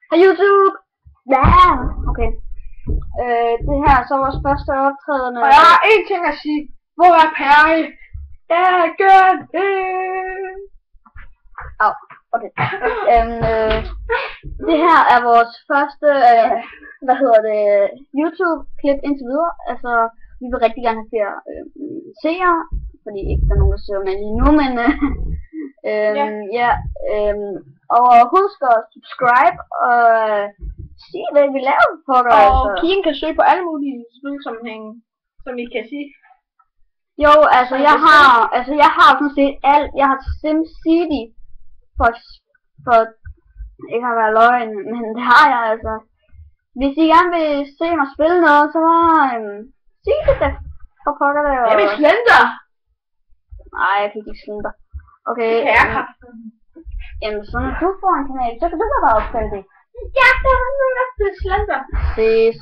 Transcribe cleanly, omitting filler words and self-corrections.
Hej YouTube! Ja, okay. Det her er så vores første optrædende. Og jeg har én ting at sige. Hvor er Perry? Ja, gør det! Au, okay. Det her er vores første, YouTube-klip indtil videre. Altså, vi vil rigtig gerne have flere seere, fordi ikke der er nogen, der ser med lige nu, men og husk at subscribe og se hvad vi laver for dig. Og altså. pigen kan søge på alle mulige spilsammenhænge, som I kan sige. Jo, altså jeg har sådan set alt. Jeg har SimCity for ikke at være løgn, men det har jeg altså. Hvis I gerne vil se mig spille noget, så sig det da. For pokker det. Jeg vil slender! Nej, jeg kan ikke slender. Okay. Det kan jeg Jamen, så når du får en kanal, så kan du da bare optage det. Ja, det er slender. Ses.